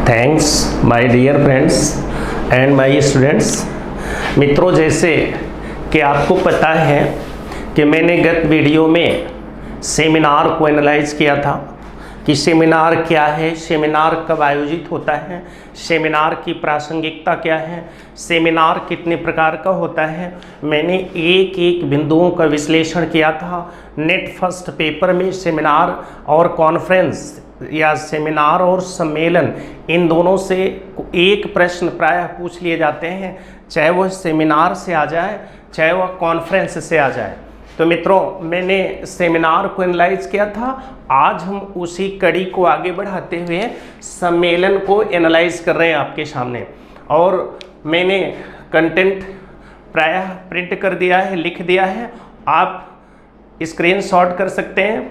Thanks my dear friends and my students. मित्रों, जैसे कि आपको पता है कि मैंने गत वीडियो में सेमिनार को एनालाइज किया था कि सेमिनार क्या है, सेमिनार कब आयोजित होता है, सेमिनार की प्रासंगिकता क्या है, सेमिनार कितने प्रकार का होता है। मैंने एक एक बिंदुओं का विश्लेषण किया था। नेट फर्स्ट पेपर में सेमिनार और कॉन्फ्रेंस या सेमिनार और सम्मेलन, इन दोनों से एक प्रश्न प्रायः पूछ लिए जाते हैं, चाहे वह सेमिनार से आ जाए चाहे वह कॉन्फ्रेंस से आ जाए। तो मित्रों, मैंने सेमिनार को एनालाइज किया था। आज हम उसी कड़ी को आगे बढ़ाते हुए सम्मेलन को एनालाइज कर रहे हैं आपके सामने। और मैंने कंटेंट प्रायः प्रिंट कर दिया है, लिख दिया है, आप स्क्रीनशॉट कर सकते हैं।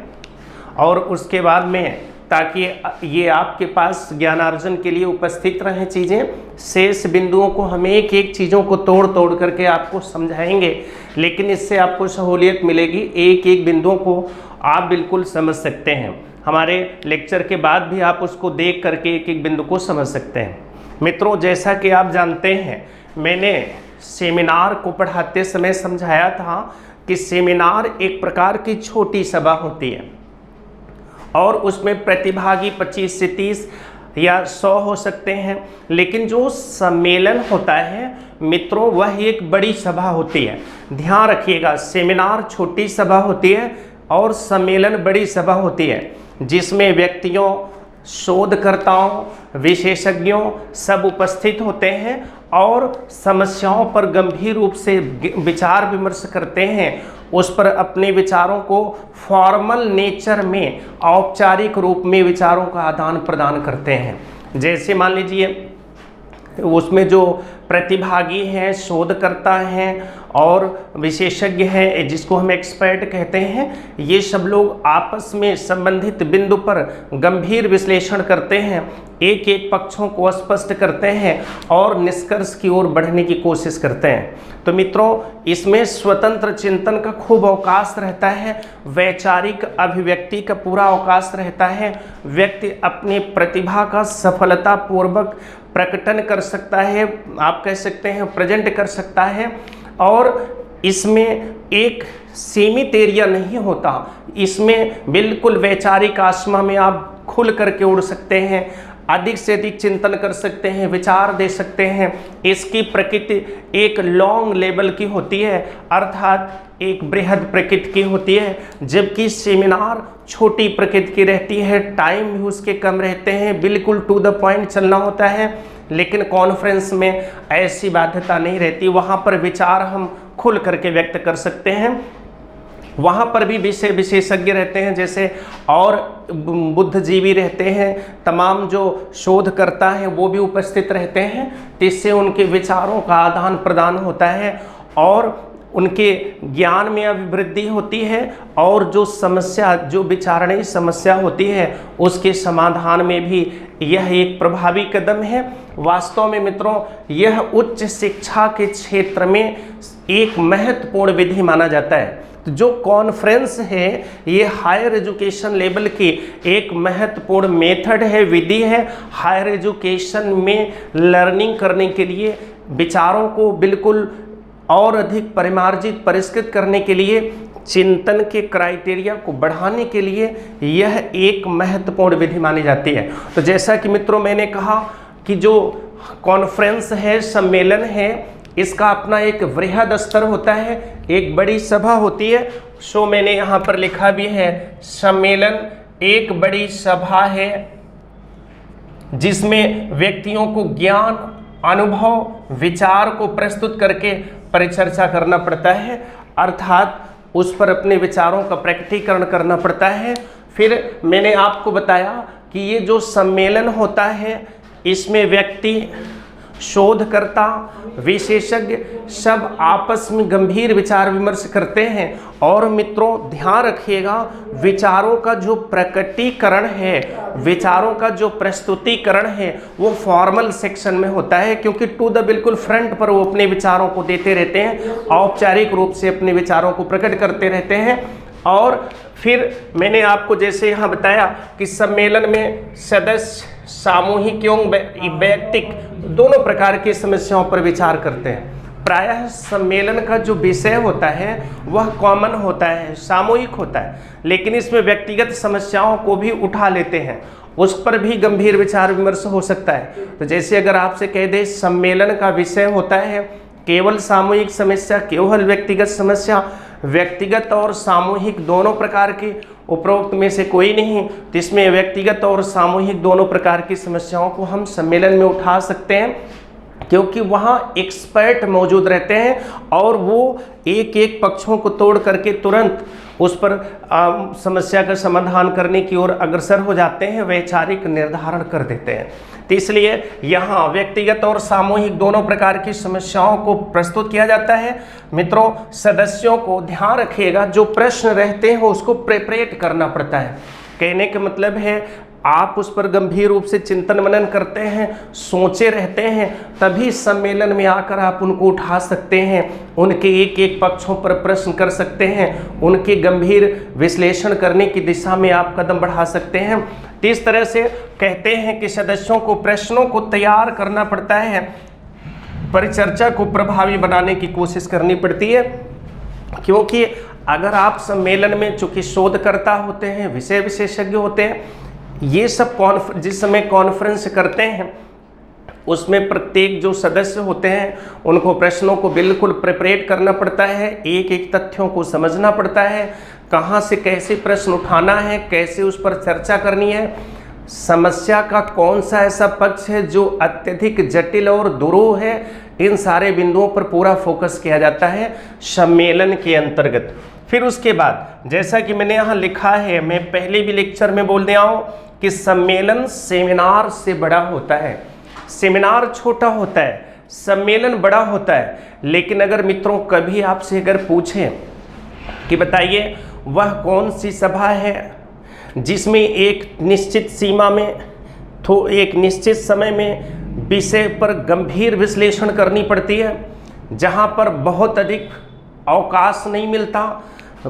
और उसके बाद में, ताकि ये आपके पास ज्ञानार्जन के लिए उपस्थित रहें चीज़ें, शेष बिंदुओं को हम एक एक चीज़ों को तोड़ तोड़ करके आपको समझाएंगे, लेकिन इससे आपको सहूलियत मिलेगी। एक एक बिंदुओं को आप बिल्कुल समझ सकते हैं। हमारे लेक्चर के बाद भी आप उसको देख करके एक एक बिंदु को समझ सकते हैं। मित्रों, जैसा कि आप जानते हैं, मैंने सेमिनार को पढ़ाते समय समझाया था कि सेमिनार एक प्रकार की छोटी सभा होती है और उसमें प्रतिभागी 25 से 30 या 100 हो सकते हैं। लेकिन जो सम्मेलन होता है मित्रों, वह एक बड़ी सभा होती है। ध्यान रखिएगा, सेमिनार छोटी सभा होती है और सम्मेलन बड़ी सभा होती है, जिसमें व्यक्तियों, शोधकर्ताओं, विशेषज्ञों सब उपस्थित होते हैं और समस्याओं पर गंभीर रूप से विचार विमर्श करते हैं। उस पर अपने विचारों को फॉर्मल नेचर में, औपचारिक रूप में विचारों का आदान प्रदान करते हैं। जैसे मान लीजिए, उसमें जो प्रतिभागी हैं, शोधकर्ता हैं और विशेषज्ञ हैं, जिसको हम एक्सपर्ट कहते हैं, ये सब लोग आपस में संबंधित बिंदु पर गंभीर विश्लेषण करते हैं, एक एक पक्षों को स्पष्ट करते हैं और निष्कर्ष की ओर बढ़ने की कोशिश करते हैं। तो मित्रों, इसमें स्वतंत्र चिंतन का खूब अवकाश रहता है, वैचारिक अभिव्यक्ति का पूरा अवकाश रहता है। व्यक्ति अपनी प्रतिभा का सफलतापूर्वक प्रकटन कर सकता है, आप कह सकते हैं प्रेजेंट कर सकता है। और इसमें एक सीमित एरिया नहीं होता, इसमें बिल्कुल वैचारिक आसमा में आप खुल करके उड़ सकते हैं, अधिक से अधिक चिंतन कर सकते हैं, विचार दे सकते हैं। इसकी प्रकृति एक लॉन्ग लेवल की होती है, अर्थात एक बृहद प्रकृति की होती है, जबकि सेमिनार छोटी प्रकृति की रहती है, टाइम भी उसके कम रहते हैं, बिल्कुल टू द पॉइंट चलना होता है। लेकिन कॉन्फ्रेंस में ऐसी बाध्यता नहीं रहती, वहाँ पर विचार हम खुल करके व्यक्त कर सकते हैं। वहाँ पर भी विषय विशेषज्ञ रहते हैं, जैसे और बुद्धिजीवी रहते हैं, तमाम जो शोधकर्ता हैं वो भी उपस्थित रहते हैं। जिससे उनके विचारों का आदान प्रदान होता है और उनके ज्ञान में अभिवृद्धि होती है, और जो समस्या, जो विचारणीय समस्या होती है, उसके समाधान में भी यह एक प्रभावी कदम है। वास्तव में मित्रों, यह उच्च शिक्षा के क्षेत्र में एक महत्वपूर्ण विधि माना जाता है। तो जो कॉन्फ्रेंस है, ये हायर एजुकेशन लेवल की एक महत्वपूर्ण मेथड है, विधि है। हायर एजुकेशन में लर्निंग करने के लिए, विचारों को बिल्कुल और अधिक परिमार्जित, परिष्कृत करने के लिए, चिंतन के क्राइटेरिया को बढ़ाने के लिए यह एक महत्वपूर्ण विधि मानी जाती है। तो जैसा कि मित्रों मैंने कहा कि जो कॉन्फ्रेंस है, सम्मेलन है, इसका अपना एक वृहद स्तर होता है, एक बड़ी सभा होती है। सो मैंने यहाँ पर लिखा भी है, सम्मेलन एक बड़ी सभा है जिसमें व्यक्तियों को ज्ञान, अनुभव, विचार को प्रस्तुत करके परिचर्चा करना पड़ता है, अर्थात उस पर अपने विचारों का प्रकटीकरण करना पड़ता है। फिर मैंने आपको बताया कि ये जो सम्मेलन होता है, इसमें व्यक्ति, शोधकर्ता, विशेषज्ञ सब आपस में गंभीर विचार विमर्श करते हैं। और मित्रों ध्यान रखिएगा, विचारों का जो प्रकटीकरण है, विचारों का जो प्रस्तुतिकरण है, वो फॉर्मल सेक्शन में होता है, क्योंकि टू द बिल्कुल फ्रंट पर वो अपने विचारों को देते रहते हैं, औपचारिक रूप से अपने विचारों को प्रकट करते रहते हैं। और फिर मैंने आपको जैसे यहाँ बताया कि सम्मेलन में सदस्य सामूहिक एवं वैयक्तिक दोनों प्रकार की समस्याओं पर विचार करते हैं। प्रायः सम्मेलन का जो विषय होता है वह कॉमन होता है, सामूहिक होता है, लेकिन इसमें व्यक्तिगत समस्याओं को भी उठा लेते हैं, उस पर भी गंभीर विचार विमर्श हो सकता है। तो जैसे अगर आपसे कह दे सम्मेलन का विषय होता है केवल सामूहिक समस्या, केवल व्यक्तिगत समस्या, व्यक्तिगत और सामूहिक दोनों प्रकार की, उपरोक्त में से कोई नहीं, तो इसमें व्यक्तिगत और सामूहिक दोनों प्रकार की समस्याओं को हम सम्मेलन में उठा सकते हैं, क्योंकि वहाँ एक्सपर्ट मौजूद रहते हैं और वो एक एक पक्षों को तोड़ करके तुरंत उस पर समस्या का समाधान करने की ओर अग्रसर हो जाते हैं, वैचारिक निर्धारण कर देते हैं। तो इसलिए यहाँ व्यक्तिगत और सामूहिक दोनों प्रकार की समस्याओं को प्रस्तुत किया जाता है। मित्रों, सदस्यों को ध्यान रखिएगा, जो प्रश्न रहते हैं उसको प्रिपरेट करना पड़ता है। कहने का मतलब है आप उस पर गंभीर रूप से चिंतन मनन करते हैं, सोचे रहते हैं, तभी सम्मेलन में आकर आप उनको उठा सकते हैं, उनके एक एक पक्षों पर प्रश्न कर सकते हैं, उनके गंभीर विश्लेषण करने की दिशा में आप कदम बढ़ा सकते हैं। तो इस तरह से कहते हैं कि सदस्यों को प्रश्नों को तैयार करना पड़ता है, परिचर्चा को प्रभावी बनाने की कोशिश करनी पड़ती है, क्योंकि अगर आप सम्मेलन में चूंकि शोधकर्ता होते हैं, विषय विशेषज्ञ होते हैं, ये सब जिस समय कॉन्फ्रेंस करते हैं उसमें प्रत्येक जो सदस्य होते हैं उनको प्रश्नों को बिल्कुल प्रिपरेट करना पड़ता है, एक एक तथ्यों को समझना पड़ता है, कहाँ से कैसे प्रश्न उठाना है, कैसे उस पर चर्चा करनी है, समस्या का कौन सा ऐसा पक्ष है जो अत्यधिक जटिल और दुरूह है, इन सारे बिंदुओं पर पूरा फोकस किया जाता है सम्मेलन के अंतर्गत। फिर उसके बाद जैसा कि मैंने यहाँ लिखा है, मैं पहले भी लेक्चर में बोल दिया हूँ कि सम्मेलन सेमिनार से बड़ा होता है। सेमिनार छोटा होता है, सम्मेलन बड़ा होता है। लेकिन अगर मित्रों कभी आपसे अगर पूछें कि बताइए वह कौन सी सभा है जिसमें एक निश्चित सीमा में तो एक निश्चित समय में विषय पर गंभीर विश्लेषण करनी पड़ती है, जहाँ पर बहुत अधिक अवकाश नहीं मिलता,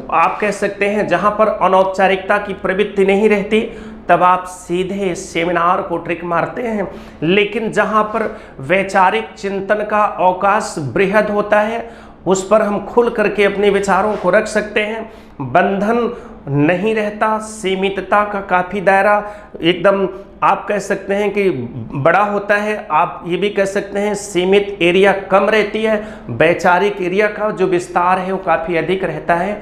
आप कह सकते हैं जहाँ पर अनौपचारिकता की प्रवृत्ति नहीं रहती, तब आप सीधे सेमिनार को ट्रिक मारते हैं। लेकिन जहाँ पर वैचारिक चिंतन का अवकाश बृहद होता है, उस पर हम खुल करके अपने विचारों को रख सकते हैं, बंधन नहीं रहता, सीमितता का काफ़ी दायरा एकदम आप कह सकते हैं कि बड़ा होता है, आप ये भी कह सकते हैं सीमित एरिया कम रहती है, वैचारिक एरिया का जो विस्तार है वो काफ़ी अधिक रहता है।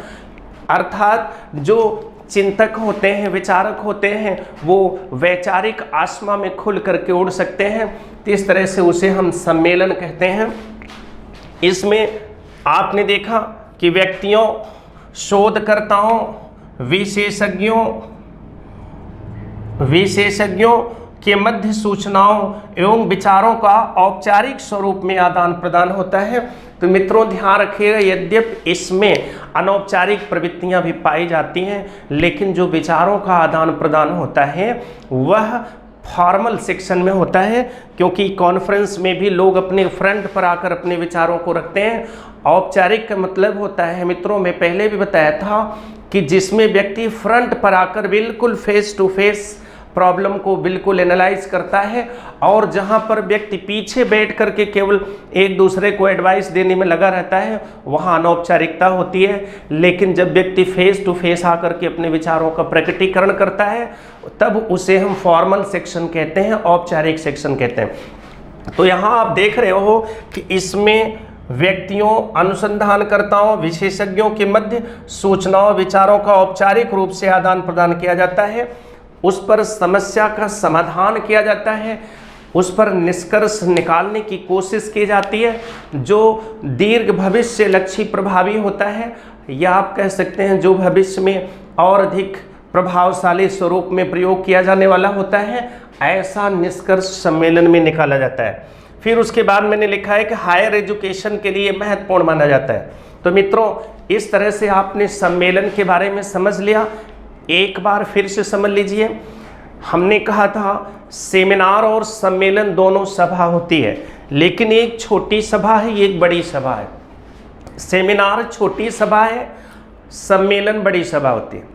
अर्थात जो चिंतक होते हैं, विचारक होते हैं, वो वैचारिक आसमा में खुल करके उड़ सकते हैं। तो इस तरह से उसे हम सम्मेलन कहते हैं। इसमें आपने देखा कि व्यक्तियों, शोधकर्ताओं, विशेषज्ञों के मध्य सूचनाओं एवं विचारों का औपचारिक स्वरूप में आदान प्रदान होता है। तो मित्रों ध्यान रखिएगा, यद्यपि इसमें अनौपचारिक प्रवृत्तियां भी पाई जाती हैं, लेकिन जो विचारों का आदान प्रदान होता है वह फॉर्मल सेक्शन में होता है, क्योंकि कॉन्फ्रेंस में भी लोग अपने फ्रंट पर आकर अपने विचारों को रखते हैं। औपचारिक का मतलब होता है मित्रों, मैं पहले भी बताया था कि जिसमें व्यक्ति फ्रंट पर आकर बिल्कुल फेस टू फेस प्रॉब्लम को बिल्कुल एनालाइज करता है, और जहां पर व्यक्ति पीछे बैठ करके केवल एक दूसरे को एडवाइस देने में लगा रहता है, वहां अनौपचारिकता होती है। लेकिन जब व्यक्ति फेस टू फेस आकर के अपने विचारों का प्रकटीकरण करता है, तब उसे हम फॉर्मल सेक्शन कहते हैं, औपचारिक सेक्शन कहते हैं। तो यहाँ आप देख रहे हो कि इसमें व्यक्तियों, अनुसंधानकर्ताओं, विशेषज्ञों के मध्य सूचनाओं, विचारों का औपचारिक रूप से आदान प्रदान किया जाता है, उस पर समस्या का समाधान किया जाता है, उस पर निष्कर्ष निकालने की कोशिश की जाती है, जो दीर्घ भविष्य लक्ष्य प्रभावी होता है, या आप कह सकते हैं जो भविष्य में और अधिक प्रभावशाली स्वरूप में प्रयोग किया जाने वाला होता है, ऐसा निष्कर्ष सम्मेलन में निकाला जाता है। फिर उसके बाद मैंने लिखा है कि हायर एजुकेशन के लिए महत्वपूर्ण माना जाता है। तो मित्रों, इस तरह से आपने सम्मेलन के बारे में समझ लिया। एक बार फिर से समझ लीजिए, हमने कहा था सेमिनार और सम्मेलन दोनों सभा होती है, लेकिन एक छोटी सभा है, एक बड़ी सभा है। सेमिनार छोटी सभा है, सम्मेलन बड़ी सभा होती है।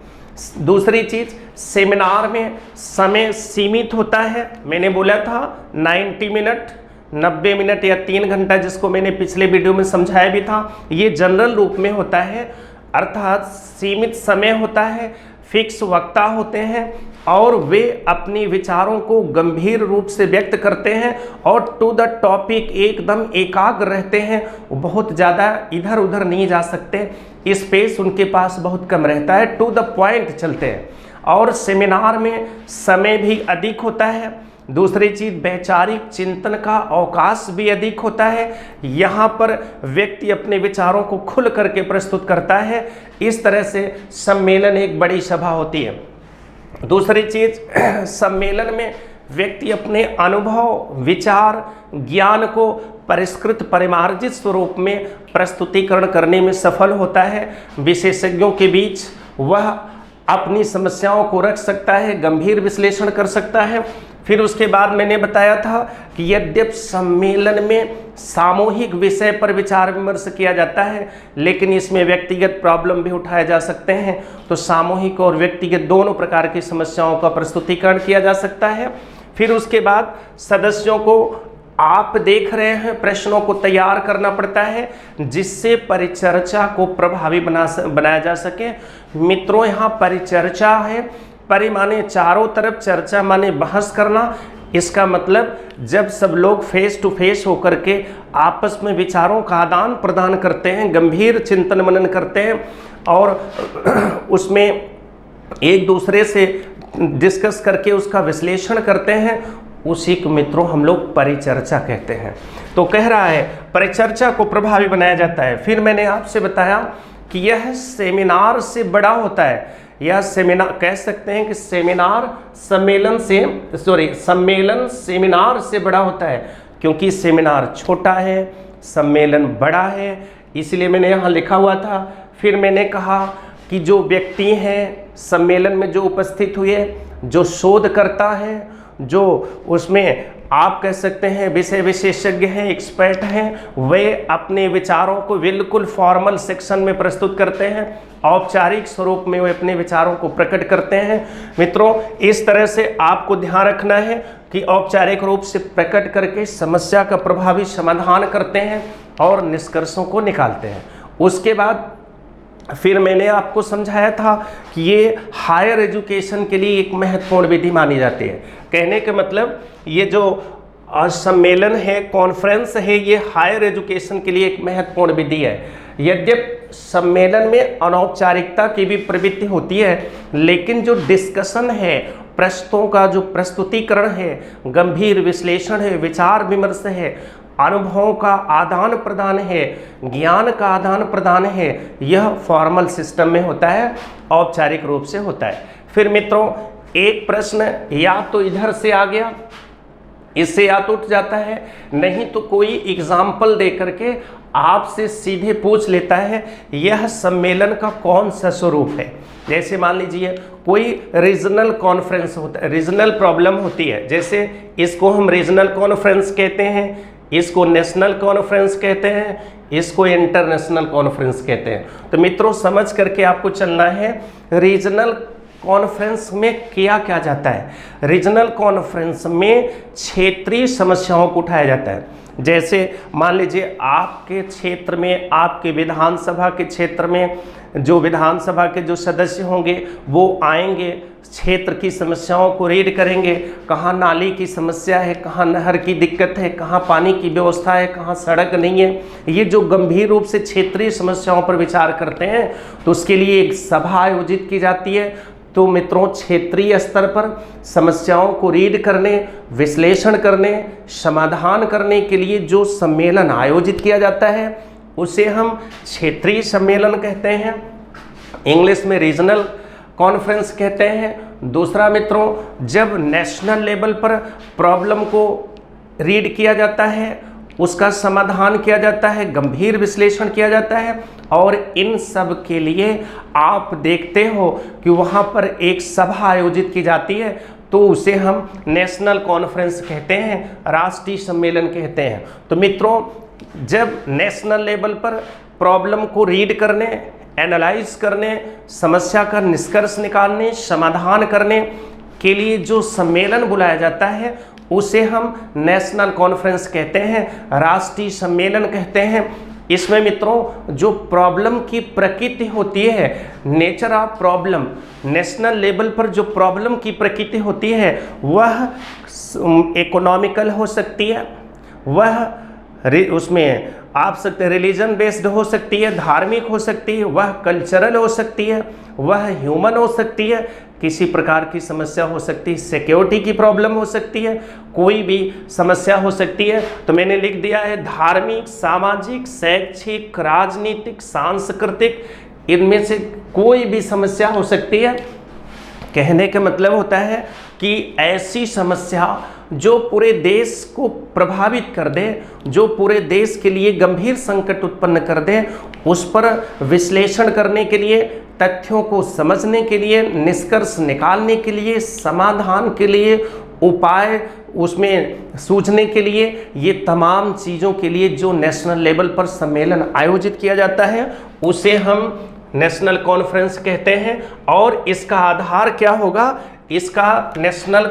दूसरी चीज, सेमिनार में समय सीमित होता है। मैंने बोला था 90 मिनट, 90 मिनट या 3 घंटा, जिसको मैंने पिछले वीडियो में समझाया भी था। ये जनरल रूप में होता है, अर्थात सीमित समय होता है, फिक्स वक्ता होते हैं और वे अपने विचारों को गंभीर रूप से व्यक्त करते हैं और टू द टॉपिक एकदम एकाग्र रहते हैं। वो बहुत ज़्यादा इधर उधर नहीं जा सकते, स्पेस उनके पास बहुत कम रहता है, टू द पॉइंट चलते हैं। और सेमिनार में समय भी अधिक होता है। दूसरी चीज, वैचारिक चिंतन का अवकाश भी अधिक होता है। यहाँ पर व्यक्ति अपने विचारों को खुल करके प्रस्तुत करता है। इस तरह से सम्मेलन एक बड़ी सभा होती है। दूसरी चीज, सम्मेलन में व्यक्ति अपने अनुभव, विचार, ज्ञान को परिष्कृत परिमार्जित स्वरूप में प्रस्तुतिकरण करने में सफल होता है। विशेषज्ञों के बीच वह अपनी समस्याओं को रख सकता है, गंभीर विश्लेषण कर सकता है। फिर उसके बाद मैंने बताया था कि यद्यपि सम्मेलन में सामूहिक विषय पर विचार विमर्श किया जाता है, लेकिन इसमें व्यक्तिगत प्रॉब्लम भी उठाए जा सकते हैं। तो सामूहिक और व्यक्तिगत दोनों प्रकार की समस्याओं का प्रस्तुतिकरण किया जा सकता है। फिर उसके बाद सदस्यों को, आप देख रहे हैं, प्रश्नों को तैयार करना पड़ता है जिससे परिचर्चा को प्रभावी बनाया जा सके। मित्रों, यहाँ परिचर्चा है, परि माने चारों तरफ, चर्चा माने बहस करना। इसका मतलब जब सब लोग फेस टू फेस होकर के आपस में विचारों का आदान प्रदान करते हैं, गंभीर चिंतन मनन करते हैं और उसमें एक दूसरे से डिस्कस करके उसका विश्लेषण करते हैं, उसी को मित्रों हम लोग परिचर्चा कहते हैं। तो कह रहा है परिचर्चा को प्रभावी बनाया जाता है। फिर मैंने आपसे बताया कि यह सेमिनार से बड़ा होता है। यह सेमिनार, कह सकते हैं कि सेमिनार सम्मेलन सेमिनार से बड़ा होता है, क्योंकि सेमिनार छोटा है, सम्मेलन बड़ा है, इसलिए मैंने यहाँ लिखा हुआ था। फिर मैंने कहा कि जो व्यक्ति हैं सम्मेलन में जो उपस्थित हुए, जो शोध करता है, जो उसमें आप कह सकते हैं विषय विशेषज्ञ हैं, एक्सपर्ट हैं, वे अपने विचारों को बिल्कुल फॉर्मल सेक्शन में प्रस्तुत करते हैं, औपचारिक स्वरूप में वे अपने विचारों को प्रकट करते हैं। मित्रों, इस तरह से आपको ध्यान रखना है कि औपचारिक रूप से प्रकट करके समस्या का प्रभावी समाधान करते हैं और निष्कर्षों को निकालते हैं। उसके बाद फिर मैंने आपको समझाया था कि ये हायर एजुकेशन के लिए एक महत्वपूर्ण विधि मानी जाती है। कहने का मतलब ये जो सम्मेलन है, कॉन्फ्रेंस है, ये हायर एजुकेशन के लिए एक महत्वपूर्ण विधि है। यद्यपि सम्मेलन में अनौपचारिकता की भी प्रवृत्ति होती है, लेकिन जो डिस्कशन है, प्रश्नों का जो प्रस्तुतिकरण है, गंभीर विश्लेषण है, विचार विमर्श है, अनुभवों का आदान प्रदान है, ज्ञान का आदान प्रदान है, यह फॉर्मल सिस्टम में होता है, औपचारिक रूप से होता है। फिर मित्रों, एक प्रश्न या तो इधर से आ गया, इससे या तो उठ जाता है, नहीं तो कोई एग्जाम्पल दे करके आपसे सीधे पूछ लेता है यह सम्मेलन का कौन सा स्वरूप है। जैसे मान लीजिए कोई रीजनल कॉन्फ्रेंस होता है, रीजनल प्रॉब्लम होती है, जैसे इसको हम रीजनल कॉन्फ्रेंस कहते हैं, इसको नेशनल कॉन्फ्रेंस कहते हैं, इसको इंटरनेशनल कॉन्फ्रेंस कहते हैं। तो मित्रों, समझ करके आपको चलना है रीजनल कॉन्फ्रेंस में किया क्या जाता है। रीजनल कॉन्फ्रेंस में क्षेत्रीय समस्याओं को उठाया जाता है। जैसे मान लीजिए आपके क्षेत्र में, आपके विधानसभा के क्षेत्र में जो विधानसभा के जो सदस्य होंगे वो आएंगे, क्षेत्र की समस्याओं को रीड करेंगे, कहाँ नाली की समस्या है, कहाँ नहर की दिक्कत है, कहाँ पानी की व्यवस्था है, कहाँ सड़क नहीं है। ये जो गंभीर रूप से क्षेत्रीय समस्याओं पर विचार करते हैं, तो उसके लिए एक सभा आयोजित की जाती है। तो मित्रों, क्षेत्रीय स्तर पर समस्याओं को रीड करने, विश्लेषण करने, समाधान करने के लिए जो सम्मेलन आयोजित किया जाता है उसे हम क्षेत्रीय सम्मेलन कहते हैं, इंग्लिश में रीजनल कॉन्फ्रेंस कहते हैं। दूसरा मित्रों, जब नेशनल लेवल पर प्रॉब्लम को रीड किया जाता है, उसका समाधान किया जाता है, गंभीर विश्लेषण किया जाता है, और इन सब के लिए आप देखते हो कि वहाँ पर एक सभा आयोजित की जाती है, तो उसे हम नेशनल कॉन्फ्रेंस कहते हैं, राष्ट्रीय सम्मेलन कहते हैं। तो मित्रों, जब नेशनल लेवल पर प्रॉब्लम को रीड करने, एनालाइज करने, समस्या का निष्कर्ष निकालने, समाधान करने के लिए जो सम्मेलन बुलाया जाता है उसे हम नेशनल कॉन्फ्रेंस कहते हैं, राष्ट्रीय सम्मेलन कहते हैं। इसमें मित्रों जो प्रॉब्लम की प्रकृति होती है, nature of problem, national level पर जो प्रॉब्लम की प्रकृति होती है वह इकोनॉमिकल हो सकती है, वह उसमें आप सकते रिलीजन बेस्ड हो सकती है, धार्मिक हो सकती है, वह कल्चरल हो सकती है, वह ह्यूमन हो सकती है, किसी प्रकार की समस्या हो सकती है, सिक्योरिटी की प्रॉब्लम हो सकती है, कोई भी समस्या हो सकती है। तो मैंने लिख दिया है धार्मिक, सामाजिक, शैक्षिक, राजनीतिक, सांस्कृतिक, इनमें से कोई भी समस्या हो सकती है। कहने का मतलब होता है कि ऐसी समस्या जो पूरे देश को प्रभावित कर दे, जो पूरे देश के लिए गंभीर संकट उत्पन्न कर दे, उस पर विश्लेषण करने के लिए, तथ्यों को समझने के लिए, निष्कर्ष निकालने के लिए, समाधान के लिए, उपाय उसमें सूझने के लिए, ये तमाम चीज़ों के लिए जो नेशनल लेवल पर सम्मेलन आयोजित किया जाता है उसे हम नेशनल कॉन्फ्रेंस कहते हैं। और इसका आधार क्या होगा? इसका नेशनल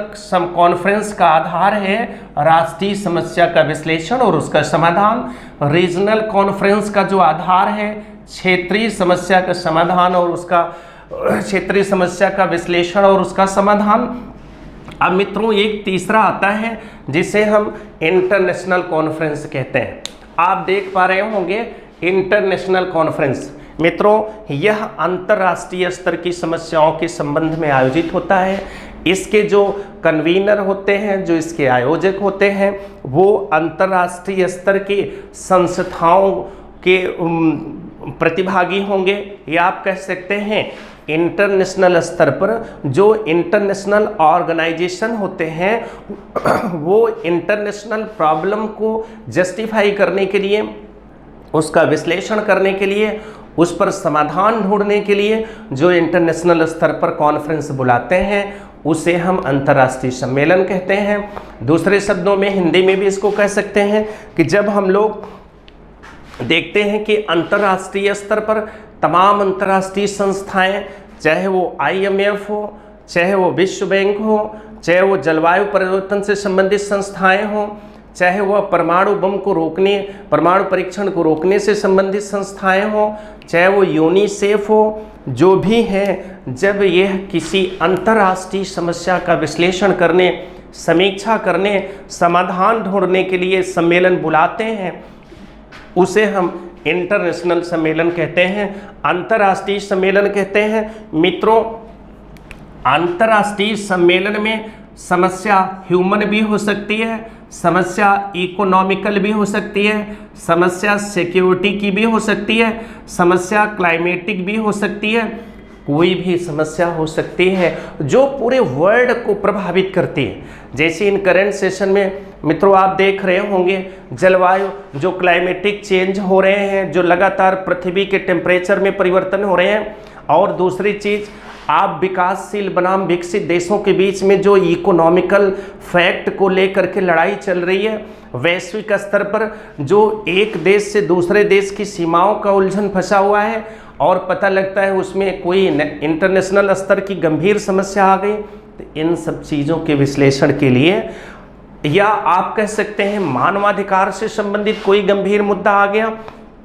कॉन्फ्रेंस का आधार है राष्ट्रीय समस्या का विश्लेषण और उसका समाधान। रीजनल कॉन्फ्रेंस का जो आधार है क्षेत्रीय समस्या का समाधान और उसका क्षेत्रीय समस्या का विश्लेषण और उसका समाधान। अब मित्रों एक तीसरा आता है जिसे हम इंटरनेशनल कॉन्फ्रेंस कहते हैं। आप देख पा रहे होंगे इंटरनेशनल कॉन्फ्रेंस मित्रों यह अंतर्राष्ट्रीय स्तर की समस्याओं के संबंध में आयोजित होता है। इसके जो कन्वीनर होते हैं, जो इसके आयोजक होते हैं, वो अंतर्राष्ट्रीय स्तर की संस्थाओं के प्रतिभागी होंगे, या आप कह सकते हैं इंटरनेशनल स्तर पर जो इंटरनेशनल ऑर्गेनाइजेशन होते हैं वो इंटरनेशनल प्रॉब्लम को जस्टिफाई करने के लिए, उसका विश्लेषण करने के लिए, उस पर समाधान ढूंढने के लिए जो इंटरनेशनल स्तर पर कॉन्फ्रेंस बुलाते हैं उसे हम अंतर्राष्ट्रीय सम्मेलन कहते हैं। दूसरे शब्दों में हिंदी में भी इसको कह सकते हैं कि जब हम लोग देखते हैं कि अंतर्राष्ट्रीय स्तर पर तमाम अंतर्राष्ट्रीय संस्थाएं, चाहे वो IMF हो, चाहे वो विश्व बैंक हो, चाहे वो जलवायु परिवर्तन से संबंधित संस्थाएं हों, चाहे वह परमाणु बम को रोकने, परमाणु परीक्षण को रोकने से संबंधित संस्थाएं हों, चाहे वो यूनिसेफ हो, जो भी हैं, जब यह किसी अंतर्राष्ट्रीय समस्या का विश्लेषण करने, समीक्षा करने, समाधान ढूंढने के लिए सम्मेलन बुलाते हैं उसे हम इंटरनेशनल सम्मेलन कहते हैं, अंतर्राष्ट्रीय सम्मेलन कहते हैं। मित्रों अंतर्राष्ट्रीय सम्मेलन में समस्या ह्यूमन भी हो सकती है, समस्या इकोनॉमिकल भी हो सकती है, समस्या सिक्योरिटी की भी हो सकती है, समस्या क्लाइमेटिक भी हो सकती है, कोई भी समस्या हो सकती है जो पूरे वर्ल्ड को प्रभावित करती है। जैसे इन करंट सेशन में मित्रों आप देख रहे होंगे जलवायु जो क्लाइमेटिक चेंज हो रहे हैं, जो लगातार पृथ्वी के टेम्परेचर में परिवर्तन हो रहे हैं, और दूसरी चीज़ आप विकासशील बनाम विकसित देशों के बीच में जो इकोनॉमिकल फैक्ट को लेकर के लड़ाई चल रही है, वैश्विक स्तर पर जो एक देश से दूसरे देश की सीमाओं का उलझन फंसा हुआ है और पता लगता है उसमें कोई इंटरनेशनल स्तर की गंभीर समस्या आ गई, तो इन सब चीज़ों के विश्लेषण के लिए, या आप कह सकते हैं मानवाधिकार से संबंधित कोई गंभीर मुद्दा आ गया,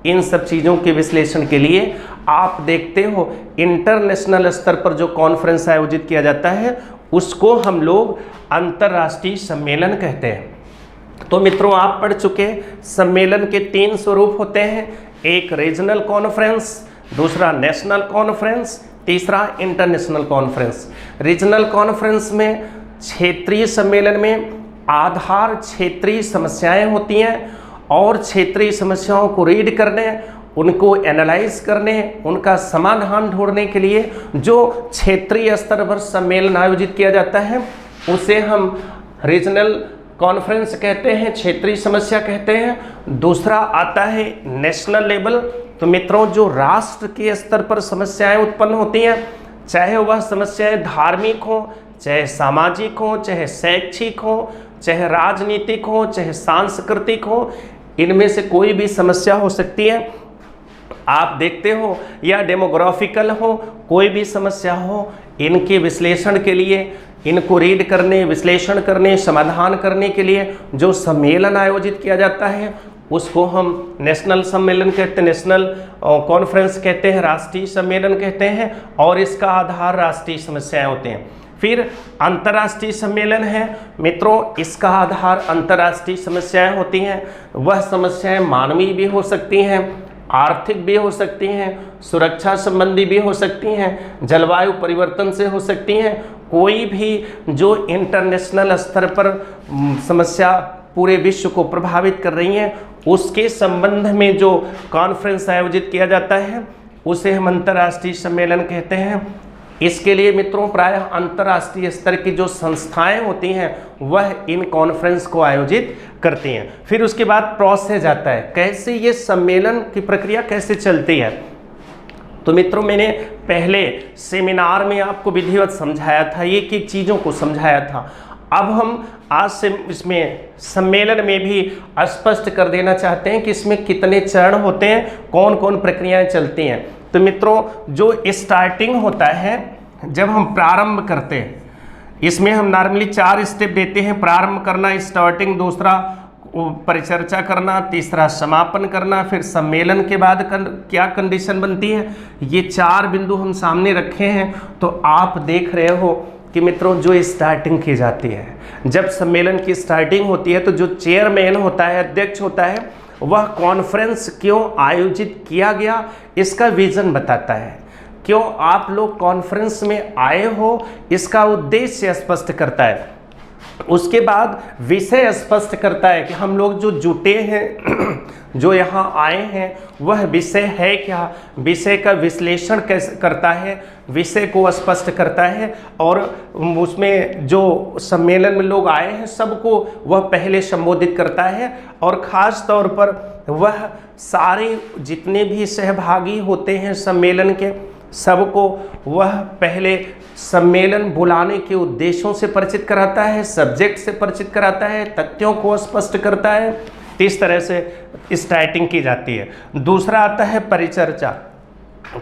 इन सब चीज़ों के विश्लेषण के लिए आप देखते हो इंटरनेशनल स्तर पर जो कॉन्फ्रेंस आयोजित किया जाता है उसको हम लोग अंतर्राष्ट्रीय सम्मेलन कहते हैं। तो मित्रों आप पढ़ चुके सम्मेलन के 3 स्वरूप होते हैं, एक रीजनल कॉन्फ्रेंस, दूसरा नेशनल कॉन्फ्रेंस, तीसरा इंटरनेशनल कॉन्फ्रेंस। रीजनल कॉन्फ्रेंस में क्षेत्रीय सम्मेलन में आधार क्षेत्रीय समस्याएं होती हैं और क्षेत्रीय समस्याओं को रीड करने, उनको एनालाइज करने, उनका समाधान ढूंढने के लिए जो क्षेत्रीय स्तर पर सम्मेलन आयोजित किया जाता है उसे हम रीजनल कॉन्फ्रेंस कहते हैं, क्षेत्रीय समस्या कहते हैं। दूसरा आता है नेशनल लेवल। तो मित्रों जो राष्ट्र के स्तर पर समस्याएं उत्पन्न होती हैं, चाहे वह समस्याएं धार्मिक हो, चाहे सामाजिक हो, चाहे शैक्षिक हो, चाहे राजनीतिक हो, चाहे सांस्कृतिक हो, इनमें से कोई भी समस्या हो सकती है, आप देखते हो या डेमोग्राफिकल हो, कोई भी समस्या हो, इनके विश्लेषण के लिए, इनको रीड करने, विश्लेषण करने, समाधान करने के लिए जो सम्मेलन आयोजित किया जाता है उसको हम नेशनल सम्मेलन कहते हैं, नेशनल कॉन्फ्रेंस कहते हैं, राष्ट्रीय सम्मेलन कहते हैं, और इसका आधार राष्ट्रीय समस्याएं होते हैं। फिर अंतर्राष्ट्रीय सम्मेलन है मित्रों, इसका आधार अंतर्राष्ट्रीय समस्याएं होती हैं। वह समस्याएं मानवीय भी हो सकती हैं, आर्थिक भी हो सकती हैं, सुरक्षा संबंधी भी हो सकती हैं, जलवायु परिवर्तन से हो सकती हैं, कोई भी जो इंटरनेशनल स्तर पर समस्या पूरे विश्व को प्रभावित कर रही हैं उसके संबंध में जो कॉन्फ्रेंस आयोजित किया जाता है उसे हम अंतर्राष्ट्रीय सम्मेलन कहते हैं। इसके लिए मित्रों प्रायः अंतर्राष्ट्रीय स्तर की जो संस्थाएं होती हैं वह इन कॉन्फ्रेंस को आयोजित करती हैं। फिर उसके बाद प्रोसेस आता है, कैसे ये सम्मेलन की प्रक्रिया कैसे चलती है। तो मित्रों मैंने पहले सेमिनार में आपको विधिवत समझाया था, एक एक चीज़ों को समझाया था। अब हम आज से इसमें सम्मेलन में भी स्पष्ट कर देना चाहते हैं कि इसमें कितने चरण होते हैं, कौन कौन प्रक्रियाएं चलती हैं। तो मित्रों जो स्टार्टिंग होता है, जब हम प्रारंभ करते हैं, इसमें हम नॉर्मली 4 स्टेप देते हैं। प्रारंभ करना, स्टार्टिंग, दूसरा परिचर्चा करना, तीसरा समापन करना, फिर सम्मेलन के बाद क्या कंडीशन बनती है। ये 4 बिंदु हम सामने रखे हैं। तो आप देख रहे हो कि मित्रों जो स्टार्टिंग की जाती है, जब सम्मेलन की स्टार्टिंग होती है तो जो चेयरमैन होता है, अध्यक्ष होता है, वह कॉन्फ्रेंस क्यों आयोजित किया गया इसका विजन बताता है। क्यों आप लोग कॉन्फ्रेंस में आए हो इसका उद्देश्य स्पष्ट करता है। उसके बाद विषय स्पष्ट करता है कि हम लोग जो जुटे हैं, जो यहाँ आए हैं, वह विषय है क्या, विषय का विश्लेषण कैसे करता है, विषय को स्पष्ट करता है। और उसमें जो सम्मेलन में लोग आए हैं सबको वह पहले संबोधित करता है, और ख़ास तौर पर वह सारे जितने भी सहभागी होते हैं सम्मेलन के, सबको वह पहले सम्मेलन बुलाने के उद्देश्यों से परिचित कराता है, सब्जेक्ट से परिचित कराता है, तथ्यों को स्पष्ट करता है। इस तरह से स्टार्टिंग की जाती है। दूसरा आता है परिचर्चा।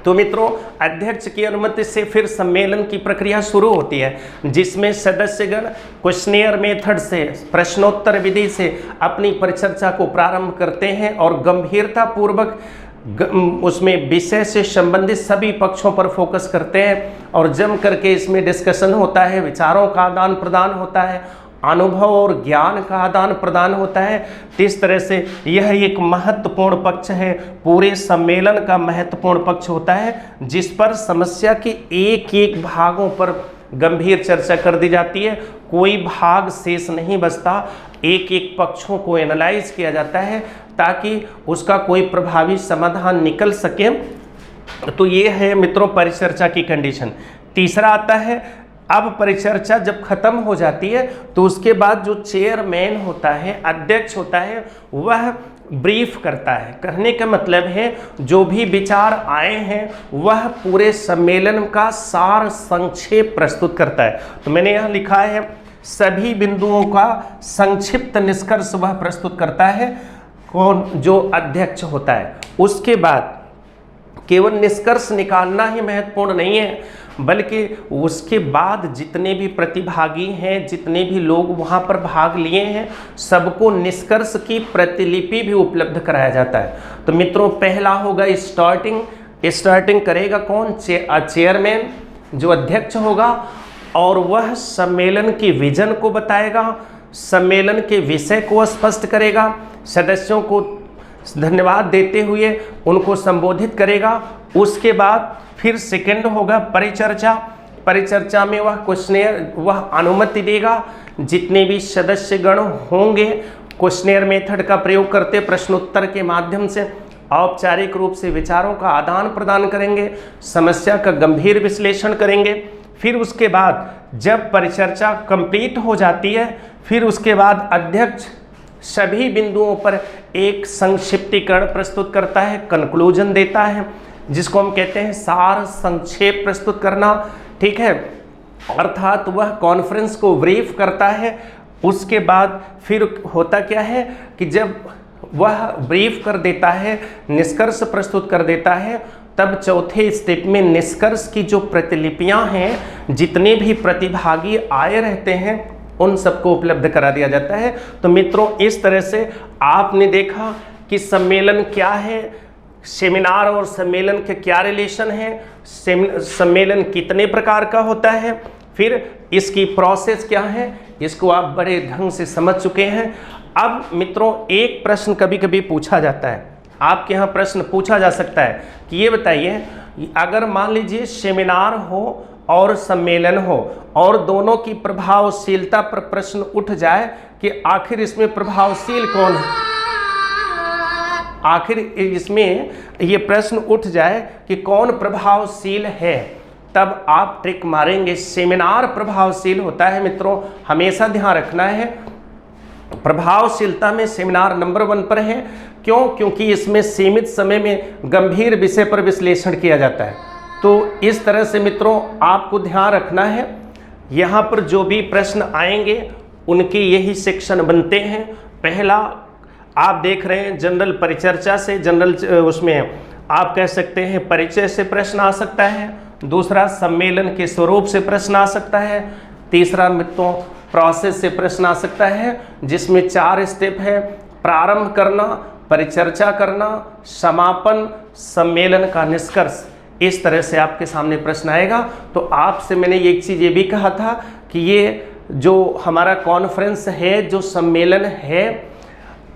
तो मित्रों अध्यक्ष की अनुमति से फिर सम्मेलन की प्रक्रिया शुरू होती है, जिसमें सदस्यगण क्वेश्चनियर मेथड से, प्रश्नोत्तर विधि से अपनी परिचर्चा को प्रारंभ करते हैं और गंभीरता पूर्वक उसमें विषय से संबंधित सभी पक्षों पर फोकस करते हैं और जम करके इसमें डिस्कशन होता है, विचारों का आदान प्रदान होता है, अनुभव और ज्ञान का आदान प्रदान होता है। इस तरह से यह एक महत्वपूर्ण पक्ष है, पूरे सम्मेलन का महत्वपूर्ण पक्ष होता है, जिस पर समस्या के एक एक भागों पर गंभीर चर्चा कर दी जाती है। कोई भाग शेष नहीं बचता, एक एक पक्षों को एनालाइज किया जाता है ताकि उसका कोई प्रभावी समाधान निकल सके। तो ये है मित्रों परिचर्चा की कंडीशन। तीसरा आता है, अब परिचर्चा जब खत्म हो जाती है तो उसके बाद जो चेयरमैन होता है, अध्यक्ष होता है, वह ब्रीफ करता है। कहने का मतलब है जो भी विचार आए हैं वह पूरे सम्मेलन का सार संक्षेप प्रस्तुत करता है। तो मैंने यहाँ लिखा है सभी बिंदुओं का संक्षिप्त निष्कर्ष वह प्रस्तुत करता है, कौन, जो अध्यक्ष होता है। उसके बाद केवल निष्कर्ष निकालना ही महत्वपूर्ण नहीं है, बल्कि उसके बाद जितने भी प्रतिभागी हैं, जितने भी लोग वहाँ पर भाग लिए हैं, सबको निष्कर्ष की प्रतिलिपि भी उपलब्ध कराया जाता है। तो मित्रों पहला होगा स्टार्टिंग। स्टार्टिंग करेगा कौन? चेयरमैन, जो अध्यक्ष होगा, और वह सम्मेलन के विजन को बताएगा, सम्मेलन के विषय को स्पष्ट करेगा, सदस्यों को धन्यवाद देते हुए उनको संबोधित करेगा। उसके बाद फिर सेकंड होगा परिचर्चा। परिचर्चा में वह क्वेश्चनियर, वह अनुमति देगा, जितने भी सदस्यगण होंगे क्वेश्चनियर मेथड का प्रयोग करते प्रश्नोत्तर के माध्यम से औपचारिक रूप से विचारों का आदान प्रदान करेंगे, समस्या का गंभीर विश्लेषण करेंगे। फिर उसके बाद जब परिचर्चा कंप्लीट हो जाती है, फिर उसके बाद अध्यक्ष सभी बिंदुओं पर एक संक्षिप्तीकरण प्रस्तुत करता है, कंक्लूजन देता है, जिसको हम कहते हैं सार संक्षेप प्रस्तुत करना। ठीक है, अर्थात वह कॉन्फ्रेंस को ब्रीफ करता है। उसके बाद फिर होता क्या है कि जब वह ब्रीफ कर देता है, निष्कर्ष प्रस्तुत कर देता है। तब चौथे स्टेप में निष्कर्ष की जो प्रतिलिपियां हैं, जितने भी प्रतिभागी आए रहते हैं उन सबको उपलब्ध करा दिया जाता है। तो मित्रों, इस तरह से आपने देखा कि सम्मेलन क्या है, सेमिनार और सम्मेलन के क्या रिलेशन है, सम्मेलन कितने प्रकार का होता है, फिर इसकी प्रोसेस क्या है, इसको आप बड़े ढंग से समझ चुके हैं। अब मित्रों, एक प्रश्न कभी कभी पूछा जाता है, आपके यहाँ प्रश्न पूछा जा सकता है कि ये बताइए, अगर मान लीजिए सेमिनार हो और सम्मेलन हो और दोनों की प्रभावशीलता पर प्रश्न उठ जाए कि आखिर इसमें प्रभावशील कौन है, आखिर इसमें ये प्रश्न उठ जाए कि कौन प्रभावशील है, तब आप ट्रिक मारेंगे सेमिनार प्रभावशील होता है। मित्रों, हमेशा ध्यान रखना है, प्रभावशीलता में सेमिनार नंबर 1 पर है। क्यों? क्योंकि इसमें सीमित समय में गंभीर विषय पर विश्लेषण किया जाता है। तो इस तरह से मित्रों आपको ध्यान रखना है, यहाँ पर जो भी प्रश्न आएंगे उनके यही सेक्शन बनते हैं। पहला आप देख रहे हैं जनरल परिचर्चा से, जनरल उसमें आप कह सकते हैं परिचय से प्रश्न आ सकता है। दूसरा सम्मेलन के स्वरूप से प्रश्न आ सकता है। तीसरा मित्रों प्रोसेस से प्रश्न आ सकता है, जिसमें 4 स्टेप है, प्रारंभ करना, परिचर्चा करना, समापन, सम्मेलन का निष्कर्ष। इस तरह से आपके सामने प्रश्न आएगा। तो आपसे मैंने एक चीज़ ये भी कहा था कि ये जो हमारा कॉन्फ्रेंस है, जो सम्मेलन है,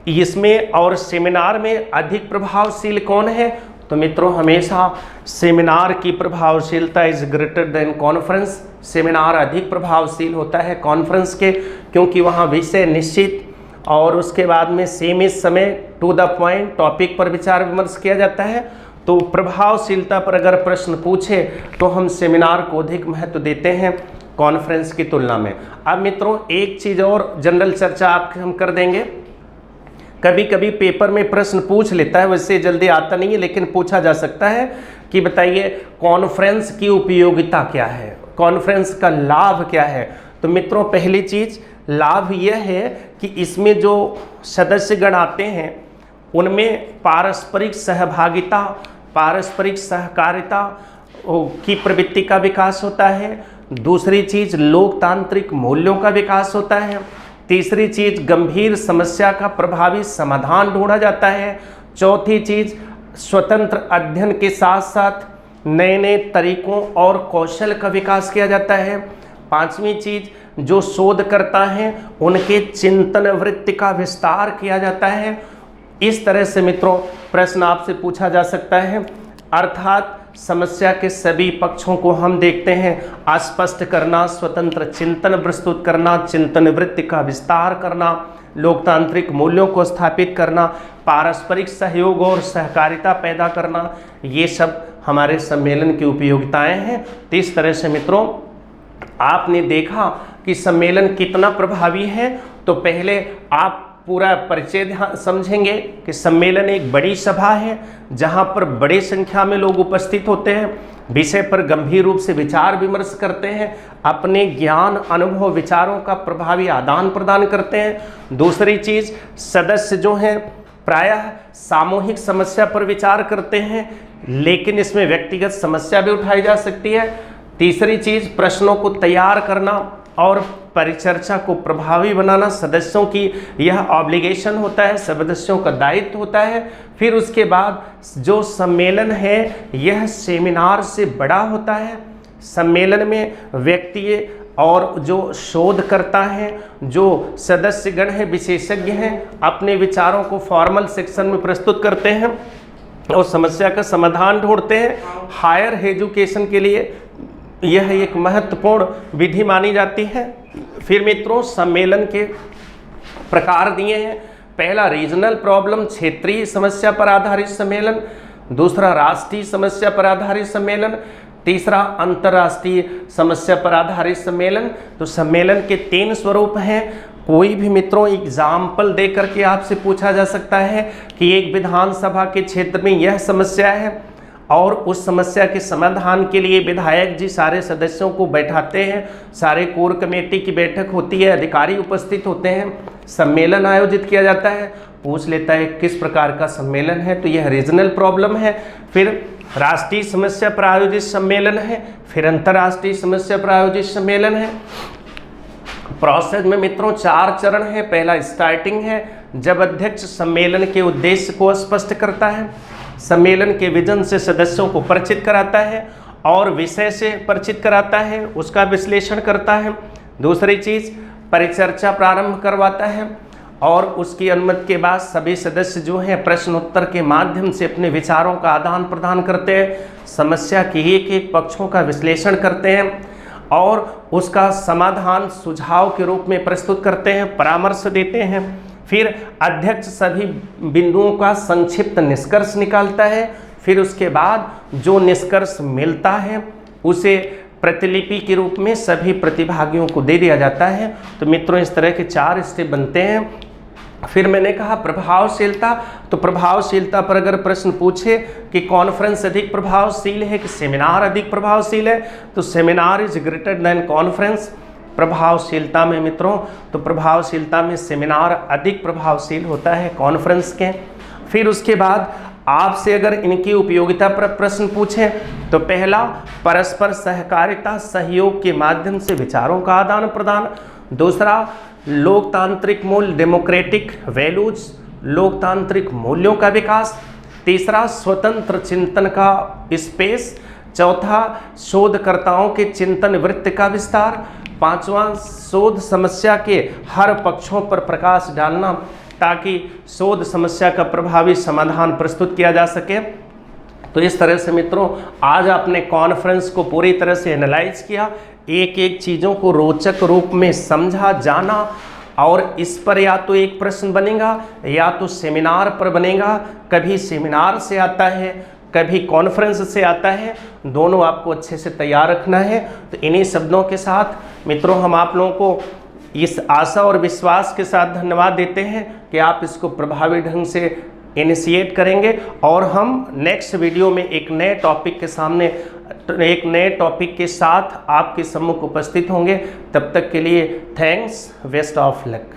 इसमें और सेमिनार में अधिक प्रभावशील कौन है? तो मित्रों, हमेशा सेमिनार की प्रभावशीलता is greater than conference. Seminar अधिक प्रभावशील होता है कॉन्फ्रेंस के, क्योंकि वहाँ विषय निश्चित और उसके बाद में सीमित समय, टू द पॉइंट, टॉपिक पर विचार विमर्श किया जाता है। तो प्रभावशीलता पर अगर प्रश्न पूछे तो हम सेमिनार को अधिक महत्व देते हैं कॉन्फ्रेंस की तुलना में। अब मित्रों, एक चीज़ और जनरल चर्चा आपके हम कर देंगे। कभी कभी पेपर में प्रश्न पूछ लेता है, वैसे जल्दी आता नहीं है लेकिन पूछा जा सकता है कि बताइए कॉन्फ्रेंस की उपयोगिता क्या है, कॉन्फ्रेंस का लाभ क्या है। तो मित्रों, पहली चीज़ लाभ यह है कि इसमें जो सदस्यगण आते हैं उनमें पारस्परिक सहभागिता, पारस्परिक सहकारिता की प्रवृत्ति का विकास होता है। दूसरी चीज़ लोकतांत्रिक मूल्यों का विकास होता है। तीसरी चीज़ गंभीर समस्या का प्रभावी समाधान ढूंढा जाता है। चौथी चीज़ स्वतंत्र अध्ययन के साथ साथ नए नए तरीकों और कौशल का विकास किया जाता है। पांचवी चीज़ जो शोध करता है उनके चिंतन वृत्ति का विस्तार किया जाता है। इस तरह से मित्रों प्रश्न आपसे पूछा जा सकता है, अर्थात समस्या के सभी पक्षों को हम देखते हैं, स्पष्ट करना, स्वतंत्र चिंतन प्रस्तुत करना, चिंतन वृत्ति का विस्तार करना, लोकतांत्रिक मूल्यों को स्थापित करना, पारस्परिक सहयोग और सहकारिता पैदा करना, ये सब हमारे सम्मेलन की उपयोगिताएं हैं। तो इस तरह से मित्रों आपने देखा कि सम्मेलन कितना प्रभावी है। तो पहले आप पूरा परिचय ध्यान समझेंगे कि सम्मेलन एक बड़ी सभा है जहां पर बड़ी संख्या में लोग उपस्थित होते हैं, विषय पर गंभीर रूप से विचार विमर्श करते हैं, अपने ज्ञान अनुभव विचारों का प्रभावी आदान प्रदान करते हैं। दूसरी चीज़ सदस्य जो हैं प्रायः सामूहिक समस्या पर विचार करते हैं, लेकिन इसमें व्यक्तिगत समस्या भी उठाई जा सकती है। तीसरी चीज़ प्रश्नों को तैयार करना और परिचर्चा को प्रभावी बनाना सदस्यों की यह ऑब्लिगेशन होता है, सदस्यों का दायित्व होता है। फिर उसके बाद जो सम्मेलन है यह सेमिनार से बड़ा होता है। सम्मेलन में व्यक्ति और जो शोधकर्ता हैं, जो सदस्यगण हैं, विशेषज्ञ हैं, अपने विचारों को फॉर्मल सेक्शन में प्रस्तुत करते हैं और समस्या का समाधान ढूंढते हैं। हायर एजुकेशन के लिए यह एक महत्वपूर्ण विधि मानी जाती है। फिर मित्रों सम्मेलन के प्रकार दिए हैं। पहला रीजनल प्रॉब्लम, क्षेत्रीय समस्या पर आधारित सम्मेलन। दूसरा राष्ट्रीय समस्या पर आधारित सम्मेलन। तीसरा अंतर्राष्ट्रीय समस्या पर आधारित सम्मेलन। तो सम्मेलन के 3 स्वरूप हैं। कोई भी मित्रों एग्जाम्पल दे करके आपसे पूछा जा सकता है कि एक विधानसभा के क्षेत्र में यह समस्या है और उस समस्या के समाधान के लिए विधायक जी सारे सदस्यों को बैठाते हैं, सारे कोर कमेटी की बैठक होती है, अधिकारी उपस्थित होते हैं, सम्मेलन आयोजित किया जाता है। पूछ लेता है किस प्रकार का सम्मेलन है, तो यह रीजनल प्रॉब्लम है। फिर राष्ट्रीय समस्या प्रायोजित सम्मेलन है, फिर अंतर्राष्ट्रीय समस्या प्रायोजित सम्मेलन है। प्रोसेस में मित्रों 4 चरण है। पहला स्टार्टिंग है, जब अध्यक्ष सम्मेलन के उद्देश्य को स्पष्ट करता है, सम्मेलन के विजन से सदस्यों को परिचित कराता है और विषय से परिचित कराता है, उसका विश्लेषण करता है। दूसरी चीज, परिचर्चा प्रारंभ करवाता है और उसकी अनुमति के बाद सभी सदस्य जो हैं प्रश्न उत्तर के माध्यम से अपने विचारों का आदान प्रदान करते हैं, समस्या के एक एक पक्षों का विश्लेषण करते हैं और उसका समाधान सुझाव के रूप में प्रस्तुत करते हैं, परामर्श देते हैं। फिर अध्यक्ष सभी बिंदुओं का संक्षिप्त निष्कर्ष निकालता है। फिर उसके बाद जो निष्कर्ष मिलता है उसे प्रतिलिपि के रूप में सभी प्रतिभागियों को दे दिया जाता है। तो मित्रों इस तरह के 4 स्टेप बनते हैं। फिर मैंने कहा प्रभावशीलता, तो प्रभावशीलता पर अगर प्रश्न पूछे कि कॉन्फ्रेंस अधिक प्रभावशील है कि सेमिनार अधिक प्रभावशील है, तो seminar is greater than conference. प्रभावशीलता में मित्रों, तो प्रभावशीलता में सेमिनार अधिक प्रभावशील होता है कॉन्फ्रेंस के। फिर उसके बाद आपसे अगर इनकी उपयोगिता पर प्रश्न पूछे तो पहला, परस्पर सहकारिता सहयोग के माध्यम से विचारों का आदान प्रदान। दूसरा, लोकतांत्रिक मूल्य डेमोक्रेटिक वैल्यूज, लोकतांत्रिक मूल्यों का विकास। तीसरा, स्वतंत्र चिंतन का स्पेस। चौथा, शोधकर्ताओं के चिंतन वृत्त का विस्तार। पांचवा, शोध समस्या के हर पक्षों पर प्रकाश डालना ताकि शोध समस्या का प्रभावी समाधान प्रस्तुत किया जा सके। तो इस तरह से मित्रों आज आपने कॉन्फ्रेंस को पूरी तरह से एनालाइज किया, एक एक चीज़ों को रोचक रूप में समझा जाना और इस पर या तो एक प्रश्न बनेगा या तो सेमिनार पर बनेगा। कभी सेमिनार से आता है, कभी कॉन्फ्रेंस से आता है, दोनों आपको अच्छे से तैयार रखना है। तो इन्हीं शब्दों के साथ मित्रों हम आप लोगों को इस आशा और विश्वास के साथ धन्यवाद देते हैं कि आप इसको प्रभावी ढंग से इनिशिएट करेंगे और हम नेक्स्ट वीडियो में एक नए टॉपिक के साथ आपके सम्मुख उपस्थित होंगे। तब तक के लिए थैंक्स, बेस्ट ऑफ लक।